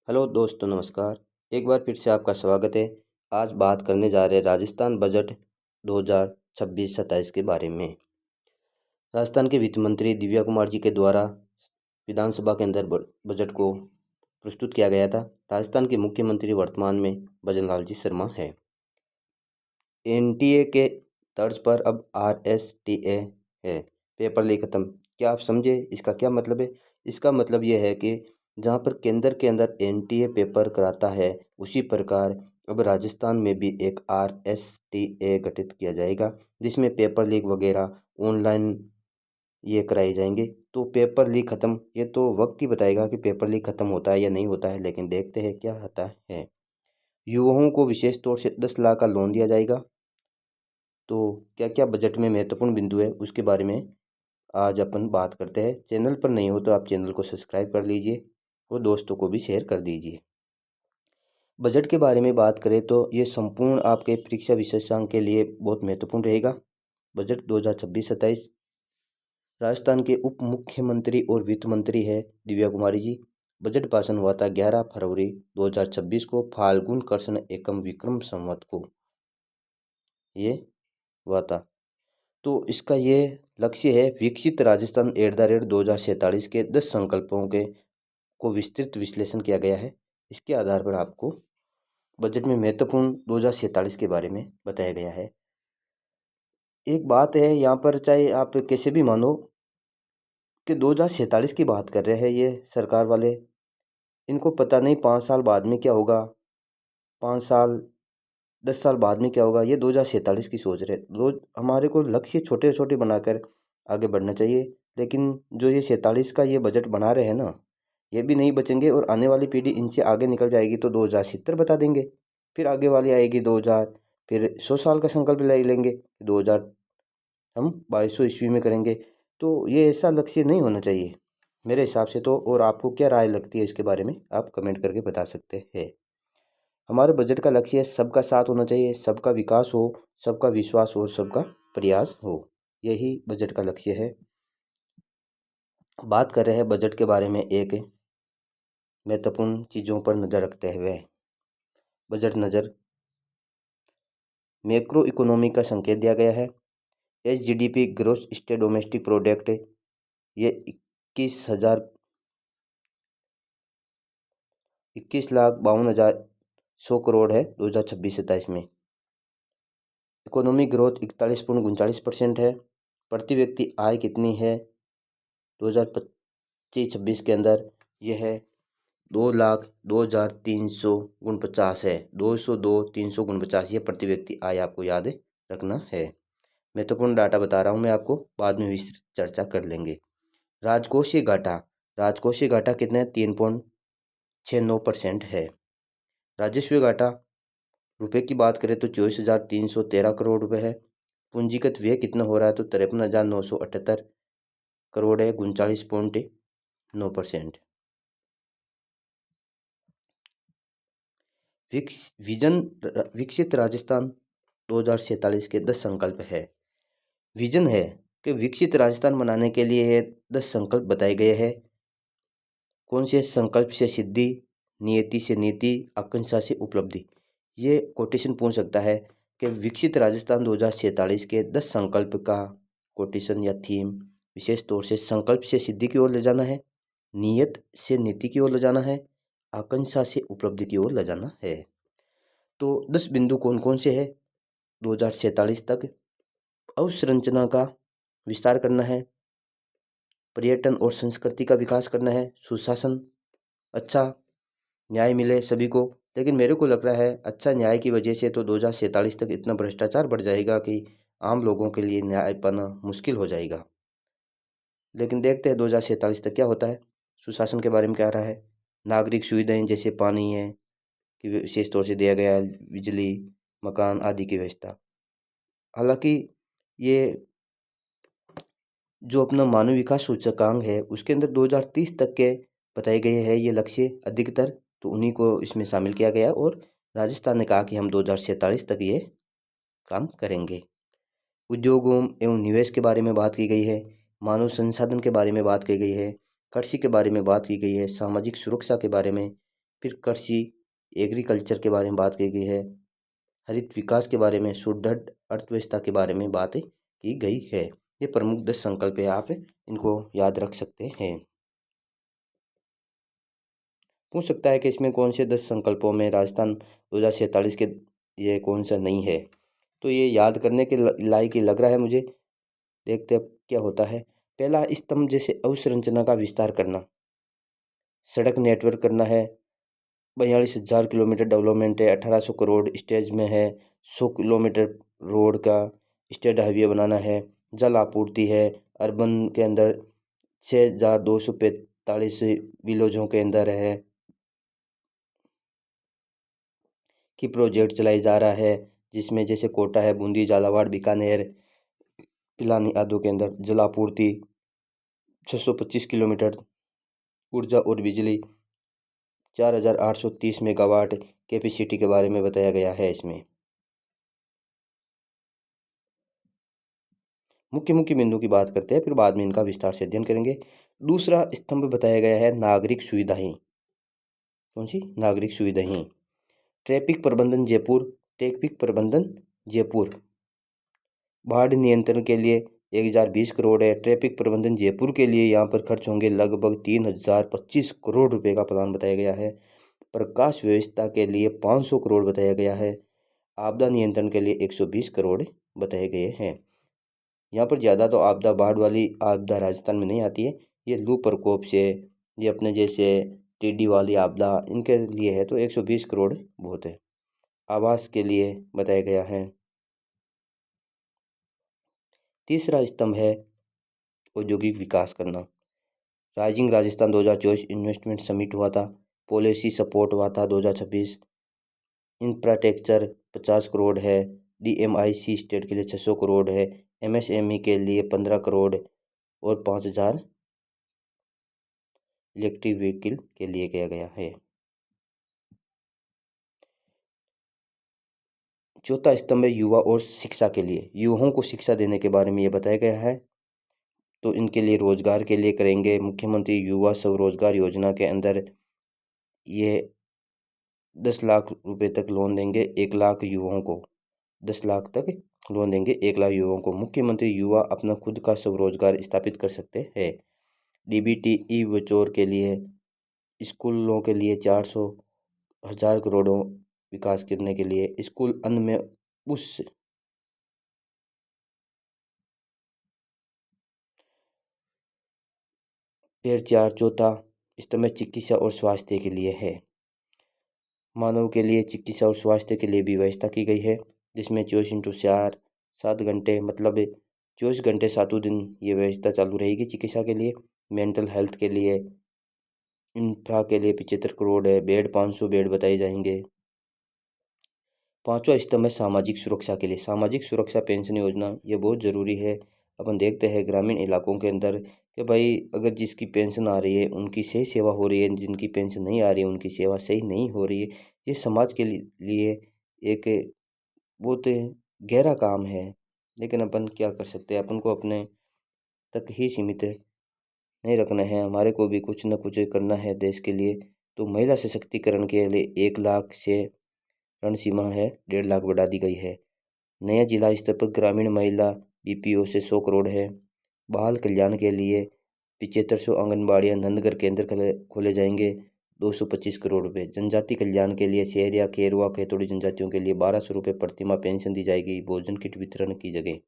Hello दोस्तों, नमस्कार। एक बार फिर से आपका स्वागत है। आज बात करने जा रहे हैं राजस्थान बजट 2026-27 के बारे में। राजस्थान के वित्त मंत्री दिव्या कुमार जी के द्वारा विधानसभा के अंदर बजट को प्रस्तुत किया गया था। राजस्थान के मुख्यमंत्री वर्तमान में भजन लाल जी शर्मा है। एनटीए के तर्ज पर अब आरएसटीए है। पेपर लीक खत्म। क्या आप समझे इसका क्या मतलब है? इसका मतलब यह है कि जहाँ पर केंद्र के अंदर एनटीए पेपर कराता है, उसी प्रकार अब राजस्थान में भी एक आरएसटीए गठित किया जाएगा, जिसमें पेपर लीक वगैरह ऑनलाइन ये कराए जाएंगे। तो पेपर लीक खत्म, ये तो वक्त ही बताएगा कि पेपर लीक खत्म होता है या नहीं होता है, लेकिन देखते हैं क्या होता है। युवाओं को विशेष तौर से 10 लाख का लोन दिया जाएगा। तो क्या क्या बजट में महत्वपूर्ण बिंदु है, उसके बारे में आज अपन बात करते हैं। चैनल पर नहीं हो तो आप चैनल को सब्सक्राइब कर लीजिए और दोस्तों को भी शेयर कर दीजिए। बजट के बारे में बात करें तो ये संपूर्ण आपके परीक्षा विशेषांक के लिए बहुत महत्वपूर्ण रहेगा। बजट 2026-27। राजस्थान के उप मुख्यमंत्री और वित्त मंत्री है दिव्या कुमारी जी। बजट भाषण हुआ था 11 फरवरी 2026 को, फाल्गुन कृष्ण एकम विक्रम संवत को ये हुआ था। तो इसका ये लक्ष्य है, विकसित राजस्थान @ 2047 के 10 संकल्पों के को विस्तृत विश्लेषण किया गया है। इसके आधार पर आपको बजट में महत्वपूर्ण 2047 के बारे में बताया गया है। एक बात है यहाँ पर, चाहे आप कैसे भी मानो कि 2047 की बात कर रहे हैं ये सरकार वाले, इनको पता नहीं 5 साल बाद में क्या होगा, 5 साल 10 साल बाद में क्या होगा। ये 2047 की सोच रहे। रोज हमारे को लक्ष्य छोटे छोटे बनाकर आगे बढ़ना चाहिए। लेकिन जो ये 47 का ये बजट बना रहे हैं ना, ये भी नहीं बचेंगे और आने वाली पीढ़ी इनसे आगे निकल जाएगी तो 2070 बता देंगे। फिर आगे वाली आएगी 2000, फिर 100 साल का संकल्प ले लेंगे, 2000 हम 2200 ईस्वी में करेंगे। तो ये ऐसा लक्ष्य नहीं होना चाहिए मेरे हिसाब से तो। और आपको क्या राय लगती है इसके बारे में, आप कमेंट करके बता सकते हैं। हमारे बजट का लक्ष्य है सबका साथ होना चाहिए, सबका विकास हो, सबका विश्वास हो और सबका प्रयास हो। यही बजट का लक्ष्य है। बात कर रहे हैं बजट के बारे में एक महत्वपूर्ण चीज़ों पर नज़र रखते हुए। बजट नज़र मैक्रो इकोनॉमी का संकेत दिया गया है। एसजीडीपी ग्रोस स्टेट डोमेस्टिक प्रोडक्ट ये 21,52,100 करोड़ है 2026-27 में। इकोनॉमिक ग्रोथ 41.39% है। प्रति व्यक्ति आय कितनी है 2025-26 के अंदर? यह है 2,02,349 है। 202,349 ये प्रति व्यक्ति आय आपको याद रखना है। महत्वपूर्ण डाटा बता रहा हूँ मैं आपको, बाद में विस्तृत चर्चा कर लेंगे। राजकोषीय घाटा कितना है? 3.69% है। राजस्व घाटा रुपए की बात करें तो 24,313 करोड़ रुपए है। पूंजीगत व्यय कितना हो रहा है तो 53,978 करोड़ है, 39.9%। विकसित राजस्थान 2047 के 10 संकल्प है। विजन है कि विकसित राजस्थान बनाने के लिए ये 10 संकल्प बताए गए हैं। कौन से संकल्प से सिद्धि, नियति से नीति, आकांक्षा से उपलब्धि। ये कोटेशन पूछ सकता है कि विकसित राजस्थान 2047 के 10 संकल्प का कोटेशन या थीम विशेष तौर से संकल्प से सिद्धि की ओर ले जाना है, नियत से नीति की ओर ले जाना है, आकांक्षा से उपलब्धि की ओर ले जाना है। तो 10 बिंदु कौन कौन से है 2047 तक? अवसंरचना का विस्तार करना है, पर्यटन और संस्कृति का विकास करना है, सुशासन, अच्छा न्याय मिले सभी को। लेकिन मेरे को लग रहा है अच्छा न्याय की वजह से तो 2047 तक इतना भ्रष्टाचार बढ़ जाएगा कि आम लोगों के लिए न्याय पाना मुश्किल हो जाएगा। लेकिन देखते हैं 2047 तक क्या होता है। सुशासन के बारे में क्या रहा है? नागरिक सुविधाएं जैसे पानी है कि विशेष तौर से दिया गया है, बिजली, मकान आदि की व्यवस्था। हालांकि ये जो अपना मानव विकास सूचकांक है उसके अंदर 2030 तक के बताए गए हैं ये लक्ष्य अधिकतर, तो उन्हीं को इसमें शामिल किया गया और राजस्थान ने कहा कि हम 2047 तक ये काम करेंगे। उद्योगों एवं निवेश के बारे में बात की गई है, मानव संसाधन के बारे में बात की गई है, कृषि के बारे में बात की गई है, सामाजिक सुरक्षा के बारे में, फिर कृषि एग्रीकल्चर के बारे में बात की गई है, हरित विकास के बारे में, सुदृढ़ अर्थव्यवस्था के बारे में बात की गई है। ये प्रमुख 10 संकल्प है, आप इनको याद रख सकते हैं। पूछ सकता है कि इसमें कौन से 10 संकल्पों में राजस्थान 2047 के ये कौन सा नहीं है, तो ये याद करने के लायक ही लग रहा है मुझे। देखते अब क्या होता है। पहला स्तंभ जैसे अवसंरचना का विस्तार करना, सड़क नेटवर्क करना है, 42,000 किलोमीटर डेवलपमेंट है, 1800 करोड़ स्टेज में है, 100 किलोमीटर रोड का स्टेट हाईवे बनाना है, जल आपूर्ति है, अर्बन के अंदर 6,245 विलेजों के अंदर है कि प्रोजेक्ट चलाई जा रहा है, जिसमें जैसे कोटा है, बूंदी, झालावाड़, बीकानेर, पिलानी आदि के अंदर जल आपूर्ति, 625 किलोमीटर ऊर्जा और बिजली, 4,830 मेगावाट कैपेसिटी के बारे में बताया गया है। इसमें मुख्य मुख्य बिंदु की बात करते हैं, फिर बाद में इनका विस्तार से अध्ययन करेंगे। दूसरा स्तंभ बताया गया है नागरिक सुविधाएं। कौन सी? नागरिक सुविधाएं। ट्रैफिक प्रबंधन जयपुर, ट्रैफिक प्रबंधन जयपुर। बाढ़ नियंत्रण के लिए 1,020 करोड़ है। ट्रैफिक प्रबंधन जयपुर के लिए यहाँ पर खर्च होंगे लगभग 3,025 करोड़ रुपए का प्लान बताया गया है। प्रकाश व्यवस्था के लिए 500 करोड़ बताया गया है। आपदा नियंत्रण के लिए 120 करोड़ बताए गए हैं। यहाँ पर ज़्यादा तो आपदा, बाढ़ वाली आपदा राजस्थान में नहीं आती है, ये लू प्रकोप से, ये अपने जैसे टिड्डी वाली आपदा, इनके लिए है, तो 120 करोड़ बहुत है। आवास के लिए बताया गया है। तीसरा स्तंभ है औद्योगिक विकास करना। राइजिंग राजस्थान 2024 इन्वेस्टमेंट समिट हुआ था, पॉलिसी सपोर्ट हुआ था 2026। इंफ्रास्ट्रक्चर 50 करोड़ है। DMIC स्टेट के लिए 600 करोड़ है। MSME के लिए 15 करोड़ और 5,000 इलेक्ट्रिक व्हीकल के लिए किया गया है। चौथा स्तंभ है युवा और शिक्षा के लिए। युवाओं को शिक्षा देने के बारे में ये बताया गया है, तो इनके लिए रोजगार के लिए करेंगे। मुख्यमंत्री युवा स्वरोजगार योजना के अंदर ये 10 लाख रुपए तक लोन देंगे 1 लाख युवाओं को। 10 लाख तक लोन देंगे 1 लाख युवाओं को। मुख्यमंत्री युवा अपना खुद का स्वरोजगार स्थापित कर सकते हैं। DBT ई वचोर के लिए, स्कूलों के लिए 400,000 करोड़ों विकास करने के लिए, स्कूल अन्न में उस फिर चार चौथा स्तंभ चिकित्सा और स्वास्थ्य के लिए है। मानव के लिए चिकित्सा और स्वास्थ्य के लिए भी व्यवस्था की गई है, जिसमें 24x4 7 घंटे, मतलब 24 घंटे 7 दिन ये व्यवस्था चालू रहेगी चिकित्सा के लिए। मेंटल हेल्थ के लिए, इंफ्रा के लिए 75 करोड़ है। बेड 500 बेड बताए जाएंगे। पांचवा स्तंभ है सामाजिक सुरक्षा के लिए। सामाजिक सुरक्षा पेंशन योजना ये बहुत ज़रूरी है। अपन देखते हैं ग्रामीण इलाकों के अंदर कि भाई अगर जिसकी पेंशन आ रही है उनकी सही सेवा हो रही है, जिनकी पेंशन नहीं आ रही है उनकी सेवा सही नहीं हो रही है। ये समाज के लिए एक बहुत गहरा काम है, लेकिन अपन क्या कर सकते हैं, अपन को अपने तक ही सीमित नहीं रखना है, हमारे को भी कुछ न कुछ करना है देश के लिए। तो महिला सशक्तिकरण के लिए 1 लाख से ऋण सीमा है 1.5 लाख बढ़ा दी गई है। नया जिला स्तर पर ग्रामीण महिला BPO से 100 करोड़ है। बाल कल्याण के लिए 7500 आंगनबाड़ियाँ नंदगढ़ केंद्र खोले जाएंगे, 225 करोड़ रुपए। जनजाति कल्याण के लिए शहरिया खेरवा खेतोड़ी जनजातियों के लिए 1200 रुपये प्रतिमाह पेंशन दी जाएगी भोजन किट वितरण की जगह।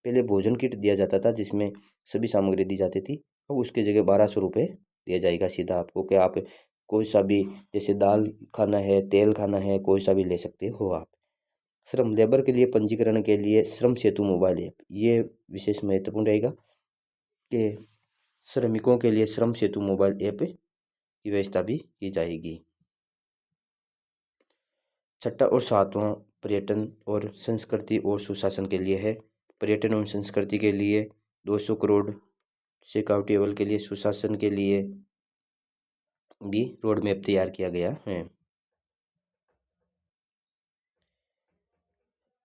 पहले भोजन किट दिया जाता था जिसमें सभी सामग्री दी जाती थी, अब उसकी जगह 1200 रुपये दिया जाएगा सीधा आपको, कि आप कोई सा भी जैसे दाल खाना है, तेल खाना है, कोई सा भी ले सकते हो आप। श्रम लेबर के लिए पंजीकरण के लिए श्रम सेतु मोबाइल ऐप ये विशेष महत्वपूर्ण रहेगा कि श्रमिकों के लिए श्रम सेतु मोबाइल ऐप की व्यवस्था भी की जाएगी। छठा और सातवां पर्यटन और संस्कृति और सुशासन के लिए है। पर्यटन और संस्कृति के लिए 200 करोड़ से काउंटेबल के लिए, सुशासन के लिए भी रोड मैप तैयार किया गया है।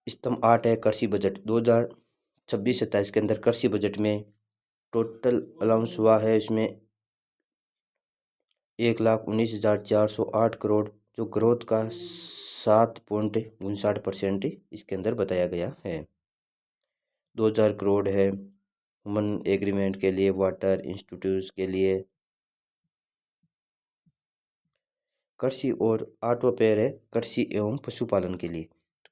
स्तंभ 8 है कृषि बजट। 2026-27 के अंदर कृषि बजट में टोटल अलाउंस हुआ है इसमें 1,19,408 करोड़, जो ग्रोथ का 7.59% इसके अंदर बताया गया है। 2,000 करोड़ है ह्यूमन एग्रीमेंट के लिए, वाटर इंस्टीट्यूट के लिए। कृषि और 8वां पेयर है कृषि एवं पशुपालन के लिए।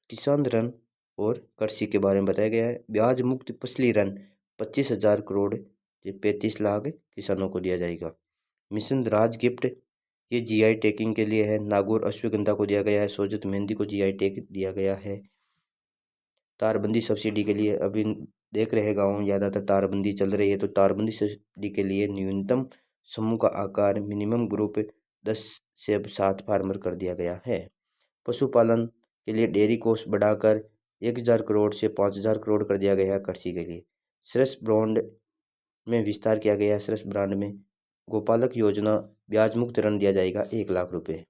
किसान ऋण और कृषि के बारे में बताया गया है। ब्याज मुक्त फसली ऋण 25,000 करोड़, ये 35 लाख किसानों को दिया जाएगा। मिशन राज गिफ्ट, ये जीआई टैगिंग के लिए है। नागौर अश्वगंधा को दिया गया है। सोजत मेहंदी को जीआई टैग दिया गया है। तारबंदी सब्सिडी के लिए, अभी देख रहे गाँव ज़्यादातर तारबंदी चल रही है, तो तारबंदी सब्सिडी के लिए न्यूनतम समूह का आकार मिनिमम ग्रुप 10 से 7 फार्मर कर दिया गया है। पशुपालन के लिए डेयरी कोस्ट बढ़ाकर 1,000 करोड़ से 5,000 करोड़ कर दिया गया है कृषि के लिए। श्रेष्ठ ब्रांड में विस्तार किया गया है। श्रेष्ठ ब्रांड में गोपालक योजना, ब्याज मुक्त ऋण दिया जाएगा 1,00,000 रुपये।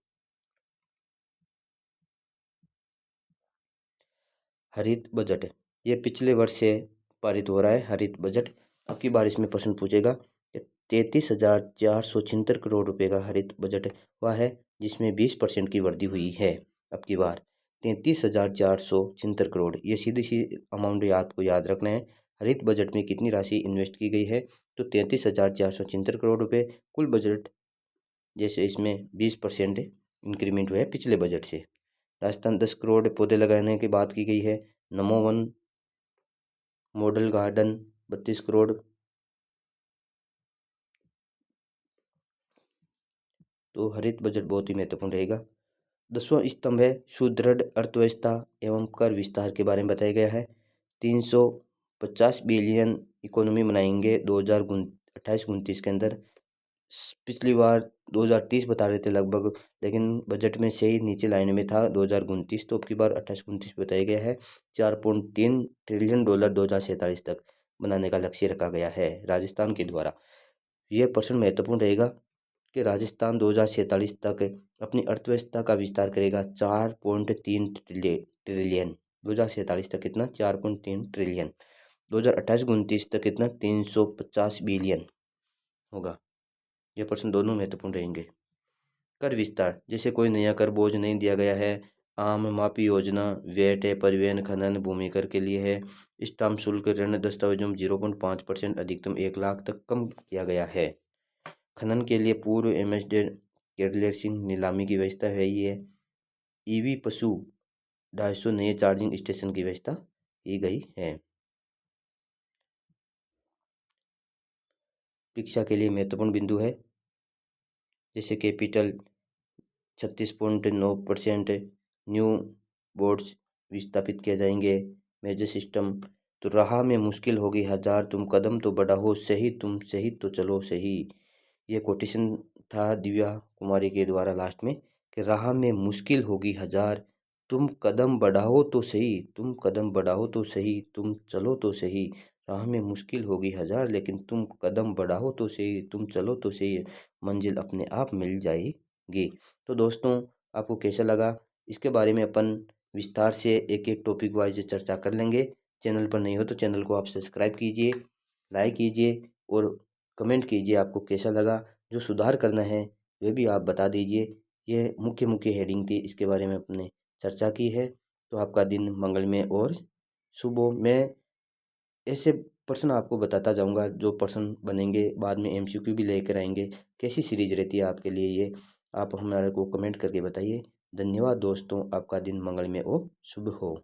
हरित बजट, ये पिछले वर्ष से पारित हो रहा है हरित बजट। अब की बार इसमें प्रश्न पूछेगा कि 33,476 करोड़ रुपए का हरित बजट हुआ है, जिसमें 20% की वृद्धि हुई है। अब की बार 33,476 करोड़, ये सीधी सी अमाउंट आपको याद रखना है। हरित बजट में कितनी राशि इन्वेस्ट की गई है, तो 33,476 करोड़ रुपये कुल बजट, जैसे इसमें 20% इंक्रीमेंट हुआ है पिछले बजट से। राजस्थान 10 करोड़ पौधे लगाने की बात की गई है। नमो वन मॉडल गार्डन 32 करोड़। तो हरित बजट बहुत ही महत्वपूर्ण रहेगा। 10वां स्तंभ है सुदृढ़ अर्थव्यवस्था एवं कर विस्तार के बारे में बताया गया है। 350 बिलियन इकोनॉमी बनाएंगे 2028-29 के अंदर। पिछली बार 2030 बता रहे थे लगभग, लेकिन बजट में से ही नीचे लाइन में था 2029, तो अब की बार 28-29 बताया गया है। 4.3 ट्रिलियन डॉलर 2047 तक बनाने का लक्ष्य रखा गया है राजस्थान के द्वारा। यह प्रश्न महत्वपूर्ण रहेगा कि राजस्थान 2047 तक अपनी अर्थव्यवस्था का विस्तार करेगा 4.3 ट्रिलियन। 2047 तक कितना, 4.3 ट्रिलियन। 2028-29 तक कितना, 350 बिलियन होगा। यह प्रश्न दोनों महत्वपूर्ण रहेंगे। कर विस्तार, जैसे कोई नया कर बोझ नहीं दिया गया है। आम माफी योजना, वेट है, परिवहन खनन भूमि कर के लिए है। स्टाम्प शुल्क ऋण दस्तावेजों में 0.5% अधिकतम 1 लाख तक कम किया गया है। खनन के लिए पूर्व एमएसडी कैडलेसिंग नीलामी की व्यवस्था है। ये ईवी पशु 250 नए चार्जिंग स्टेशन की व्यवस्था की गई है। शिक्षा के लिए महत्वपूर्ण बिंदु है, जैसे कैपिटल 36.9% न्यू बोर्ड्स विस्थापित किए जाएंगे। मेजर सिस्टम, तो राह में मुश्किल होगी हजार, तुम कदम तो बढ़ाओ सही, तुम सही तो चलो सही। ये कोटेशन था दिव्या कुमारी के द्वारा लास्ट में, कि राह में मुश्किल होगी हजार, तुम कदम बढ़ाओ तो सही, तुम कदम बढ़ाओ तो सही, तुम चलो तो सही। राह में मुश्किल होगी हजार, लेकिन तुम कदम बढ़ाओ तो सही, तुम चलो तो सही, मंजिल अपने आप मिल जाएगी। तो दोस्तों, आपको कैसा लगा, इसके बारे में अपन विस्तार से एक एक टॉपिक वाइज चर्चा कर लेंगे। चैनल पर नहीं हो तो चैनल को आप सब्सक्राइब कीजिए, लाइक कीजिए और कमेंट कीजिए आपको कैसा लगा। जो सुधार करना है वह भी आप बता दीजिए। ये मुख्य मुख्य हेडिंग थी, इसके बारे में अपने चर्चा की है। तो आपका दिन मंगलमय और शुभ हो। मैं ऐसे प्रश्न आपको बताता जाऊंगा, जो प्रश्न बनेंगे बाद में एमसीक्यू भी लेकर आएंगे। कैसी सीरीज रहती है आपके लिए ये, आप हमारे को कमेंट करके बताइए। धन्यवाद दोस्तों, आपका दिन मंगलमय और शुभ हो।